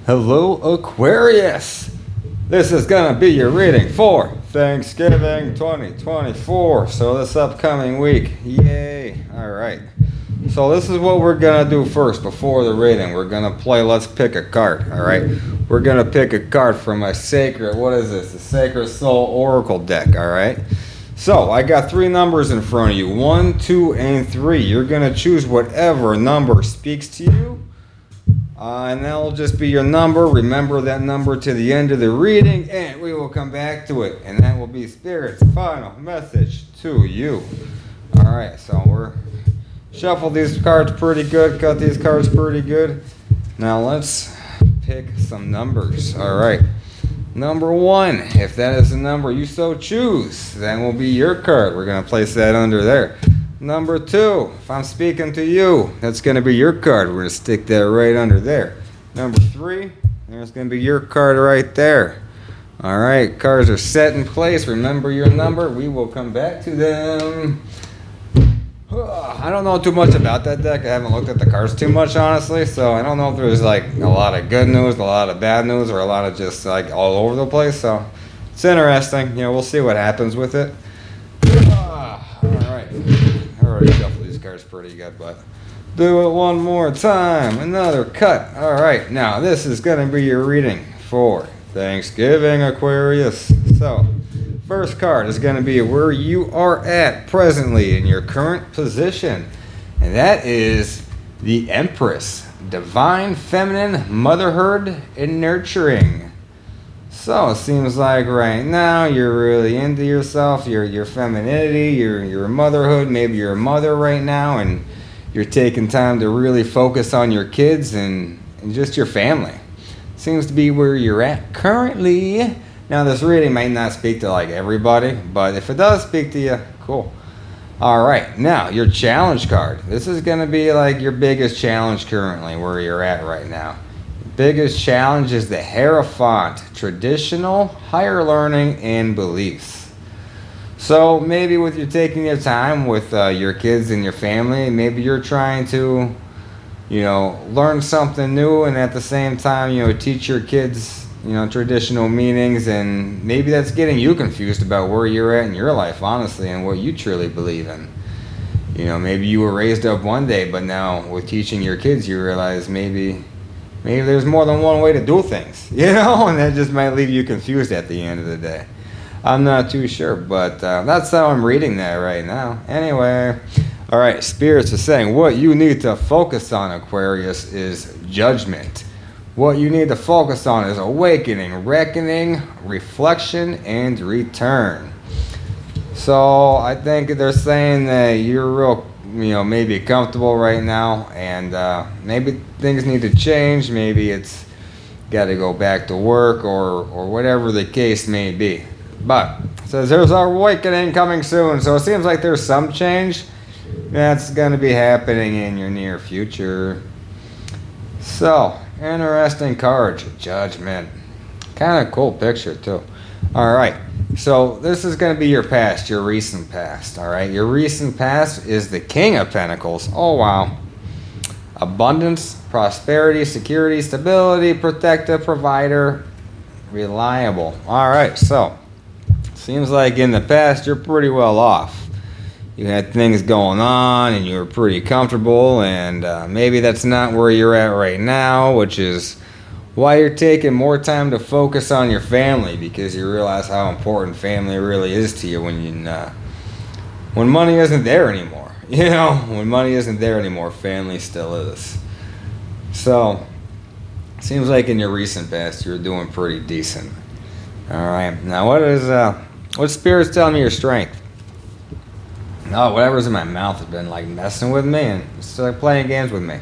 Hello, Aquarius! This is going to be your reading for Thanksgiving 2024. So this upcoming week. Yay! Alright. So this is what we're going to do first before the reading. We're going to play Let's Pick a Card. Alright? We're going to pick a card from my sacred, what is this? The Sacred Soul Oracle deck. Alright? So I got three numbers in front of you. 1, 2, and 3. You're going to choose whatever number speaks to you. And that'll just be your number. Remember that number to the end of the reading, and we will come back to it. And that will be Spirit's final message to you. Alright, so we're shuffle these cards pretty good, cut these cards pretty good. Now let's pick some numbers. Alright. Number 1, if that is the number you so choose, that will be your card. We're going to place that under there. Number 2, if I'm speaking to you, that's going to be your card. We're going to stick that right under there. Number 3, there's going to be your card right there. All right, cards are set in place. Remember your number. We will come back to them. I don't know too much about that deck. I haven't looked at the cards too much, honestly. So I don't know if there's like a lot of good news, a lot of bad news, or a lot of just like all over the place. So it's interesting. You know, we'll see what happens with it. All right. I already shuffled these cards pretty good, but do it one more time. Another cut. All right. Now, this is going to be your reading for Thanksgiving, Aquarius. So, first card is going to be where you are at presently in your current position. And that is the Empress. Divine, feminine, motherhood, and nurturing. So it seems like right now you're really into yourself, your femininity, your motherhood. Maybe you're a mother right now and you're taking time to really focus on your kids and just your family. Seems to be where you're at currently. Now this reading might not speak to like everybody, but if it does speak to you, cool. All right, now your challenge card. This is going to be like your biggest challenge currently where you're at right now. Biggest challenge is the Hierophant, traditional, higher learning, and beliefs. So maybe with you taking your time with your kids and your family, maybe you're trying to, learn something new, and at the same time, teach your kids, traditional meanings, and maybe that's getting you confused about where you're at in your life, honestly, and what you truly believe in. Maybe you were raised up one day, but now with teaching your kids, you realize maybe there's more than one way to do things, and that just might leave you confused at the end of the day. I'm not too sure, but that's how I'm reading that right now. Anyway, all right, Spirits are saying what you need to focus on, Aquarius, is judgment. What you need to focus on is awakening, reckoning, reflection, and return. So I think they're saying that you're real maybe comfortable right now, and maybe things need to change. Maybe it's got to go back to work or whatever the case may be. But it says there's an awakening coming soon, so it seems like there's some change that's going to be happening in your near future. So, interesting card, Judgment. Kind of cool picture too. All right. So this is going to be your past, your recent past, all right? Your recent past is the King of Pentacles. Oh, wow. Abundance, prosperity, security, stability, protective, provider, reliable. All right, so seems like in the past you're pretty well off. You had things going on and you were pretty comfortable, and maybe that's not where you're at right now, which is why you're taking more time to focus on your family, because you realize how important family really is to you when money isn't there anymore. When money isn't there anymore, family still is. So, seems like in your recent past you're doing pretty decent. All right, now what Spirit's telling me your strength? No, whatever's in my mouth has been like messing with me and it's like playing games with me.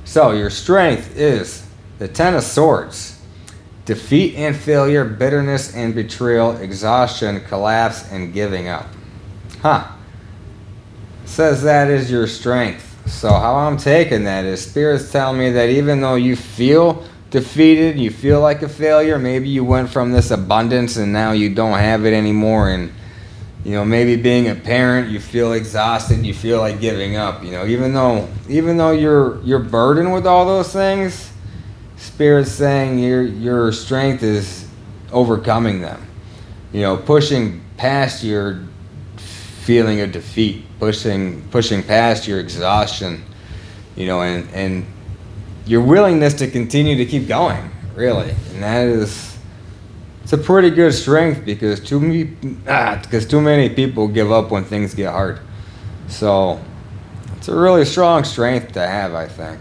So your strength is the Ten of Swords. Defeat and failure, bitterness and betrayal, exhaustion, collapse, and giving up. Says that is your strength. So how I'm taking that is Spirit's telling me that even though you feel defeated, you feel like a failure, maybe you went from this abundance and now you don't have it anymore, and maybe being a parent, you feel exhausted, you feel like giving up. Even though you're burdened with all those things, Spirit's saying your strength is overcoming them. You know, pushing past your feeling of defeat, pushing past your exhaustion, you know, and your willingness to continue to keep going, really. And that is, it's a pretty good strength, because too many people give up when things get hard. So it's a really strong strength to have, I think.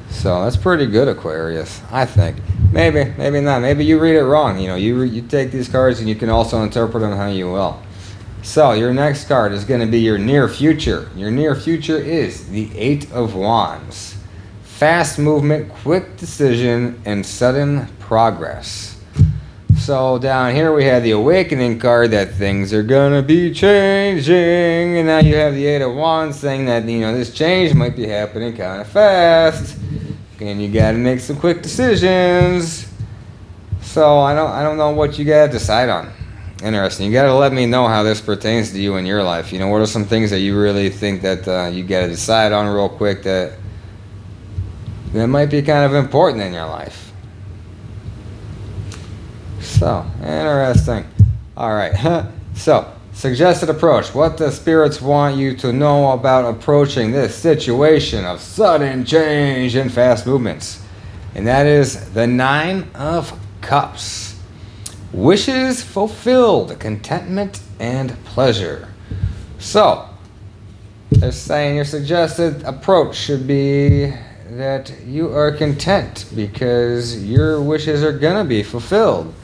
So that's pretty good, Aquarius, I think. Maybe not. Maybe you read it wrong. You know, you take these cards and you can also interpret them how you will. So your next card is going to be your near future. Your near future is the Eight of Wands. Fast movement, quick decision, and sudden progress. So down here we have the Awakening card, that things are going to be changing. And now you have the Eight of Wands saying that, you know, this change might be happening kind of fast. And you got to make some quick decisions. So I don't know what you got to decide on. Interesting. You got to let me know how this pertains to you in your life. You know, what are some things that you really think that you got to decide on real quick that might be kind of important in your life. So, interesting. All right. So, suggested approach. What the spirits want you to know about approaching this situation of sudden change and fast movements. And that is the Nine of Cups. Wishes fulfilled, contentment and pleasure. So, they're saying your suggested approach should be that you are content because your wishes are going to be fulfilled.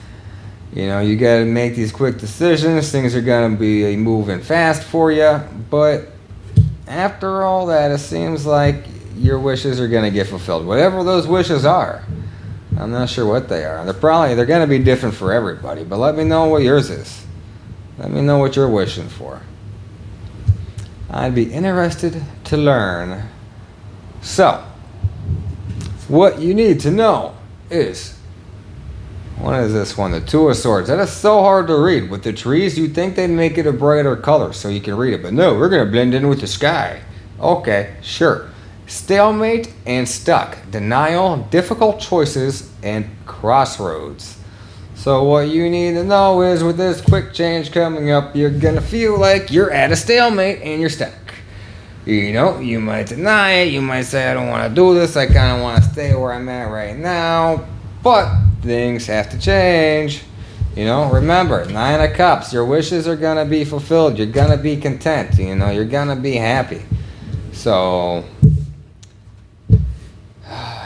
You know, you got to make these quick decisions. Things are going to be moving fast for you. But after all that, it seems like your wishes are going to get fulfilled. Whatever those wishes are. I'm not sure what they are. They're going to be different for everybody. But let me know what yours is. Let me know what you're wishing for. I'd be interested to learn. So, what you need to know is, what is this one? The Two of Swords. That is so hard to read. With the trees, you'd think they'd make it a brighter color so you can read it. But no, we're going to blend in with the sky. Okay, sure. Stalemate and stuck. Denial, difficult choices, and crossroads. So what you need to know is, with this quick change coming up, you're going to feel like you're at a stalemate and you're stuck. You know, you might deny it. You might say, I don't want to do this. I kind of want to stay where I'm at right now. But things have to change. You know, remember, Nine of Cups. Your wishes are going to be fulfilled. You're going to be content. You know, you're going to be happy. So,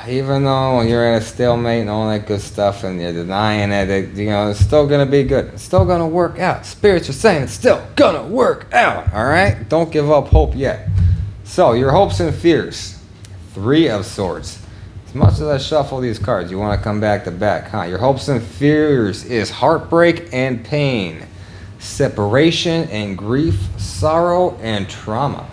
even though you're at a stalemate and all that good stuff and you're denying it, you know, it's still going to be good. It's still going to work out. Spirits are saying it's still going to work out. All right? Don't give up hope yet. So, your hopes and fears. Three of Swords. As much as I shuffle these cards, you want to come back to back, huh? Your hopes and fears is heartbreak and pain, separation and grief, sorrow and trauma.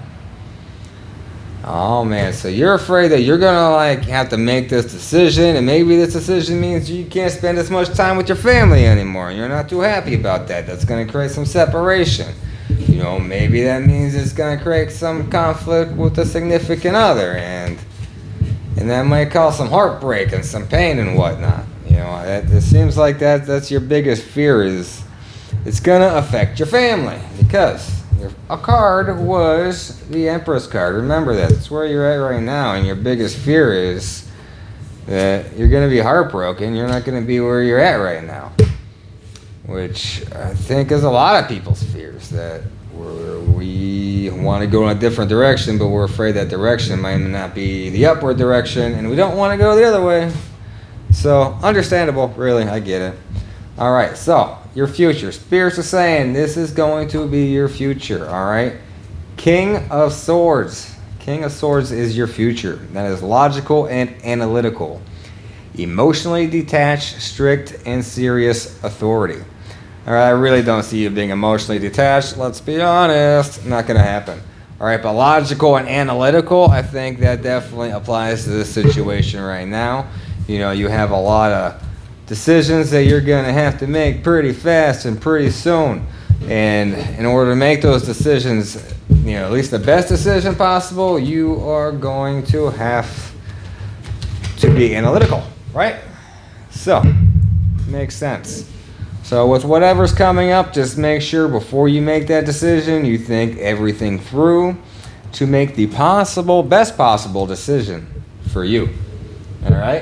Oh man, so you're afraid that you're gonna like have to make this decision, and maybe this decision means you can't spend as much time with your family anymore. You're not too happy about that. That's gonna create some separation. You know, maybe that means it's gonna create some conflict with a significant other, and that might cause some heartbreak and some pain and whatnot. You know, it seems like that's your biggest fear, is it's gonna affect your family, because a card was the Empress card. Remember that. It's where you're at right now, and your biggest fear is that you're going to be heartbroken. You're not going to be where you're at right now, which I think is a lot of people's fears, that we want to go in a different direction, but we're afraid that direction might not be the upward direction, and we don't want to go the other way. So, understandable, really. I get it. All right, so your future. Spirits are saying this is going to be your future, all right? King of Swords. King of Swords is your future. That is logical and analytical. Emotionally detached, strict, and serious authority. All right, I really don't see you being emotionally detached. Let's be honest. Not going to happen. All right, but logical and analytical, I think that definitely applies to this situation right now. You know, you have a lot of decisions that you're going to have to make pretty fast and pretty soon. And in order to make those decisions, you know, at least the best decision possible, you are going to have to be analytical. right? So, makes sense. So with whatever's coming up, just make sure before you make that decision, you think everything through to make the best possible decision for you. All right?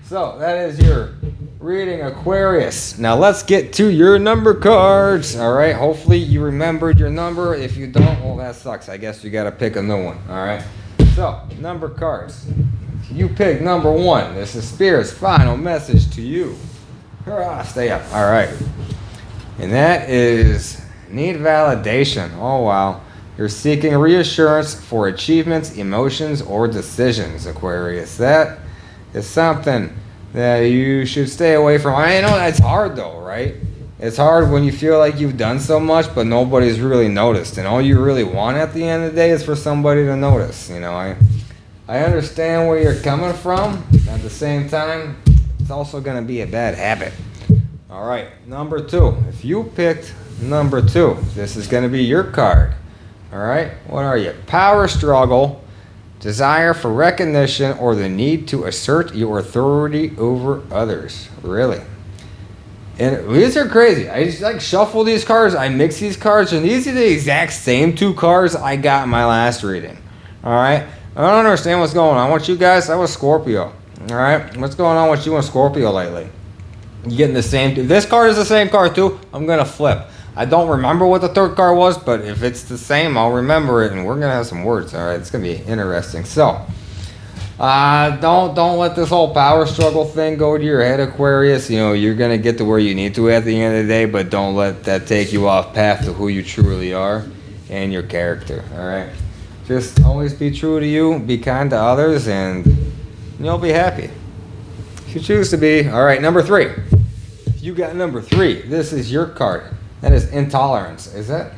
So that is your reading, Aquarius. Now let's get to your number cards. All right? Hopefully you remembered your number. If you don't, well, that sucks. I guess you got to pick a new one. All right? So, number cards. If you pick number 1, this is Spirit's final message to you. Hurrah, stay up. All right. And that is need validation. Oh, wow. You're seeking reassurance for achievements, emotions, or decisions, Aquarius. That is something that you should stay away from. I know that's hard, though, right? It's hard when you feel like you've done so much, but nobody's really noticed. And all you really want at the end of the day is for somebody to notice. You know, I understand where you're coming from. At the same time, it's also going to be a bad habit. All right, number 2. If you picked number 2, this is going to be your card. All right, what are you? Power struggle, desire for recognition, or the need to assert your authority over others. Really? And these are crazy. I just like shuffle these cards. I mix these cards, and these are the exact same 2 cards I got in my last reading. All right, I don't understand what's going on with you guys. I was Scorpio. All right, what's going on with you and Scorpio lately? You getting the same? This card is the same card too. I'm gonna flip. I don't remember what the 3rd card was, but if it's the same, I'll remember it, and we're gonna have some words. All right, it's gonna be interesting. So, don't let this whole power struggle thing go to your head, Aquarius. You know, you're gonna get to where you need to at the end of the day, but don't let that take you off path to who you truly are and your character. All right, just always be true to you, be kind to others, and you'll be happy if you choose to be. All right, number 3. If you got number 3, this is your card. That is intolerance. Is it?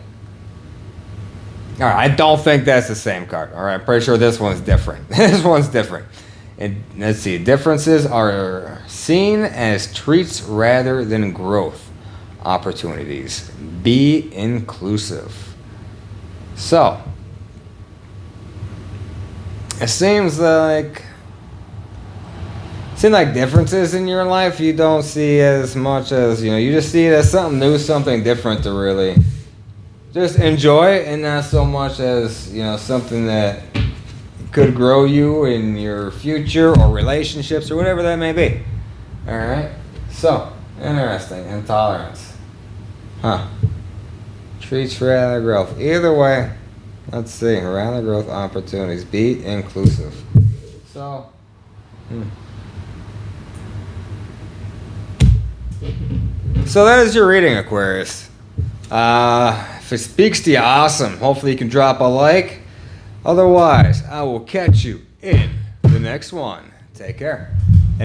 All right, I don't think that's the same card. All right, I'm pretty sure this one's different. This one's different. And let's see, differences are seen as treats rather than growth opportunities. Be inclusive. So, it seems like differences in your life you don't see as much as, you know, you just see it as something new, something different to really just enjoy, and not so much as, you know, something that could grow you in your future or relationships or whatever that may be. All right, so interesting. Intolerance, treats rather than growth. Either way, let's see, rather growth opportunities. Be inclusive. So So that is your reading, Aquarius. If it speaks to you, awesome. Hopefully you can drop a like. Otherwise, I will catch you in the next one. Take care.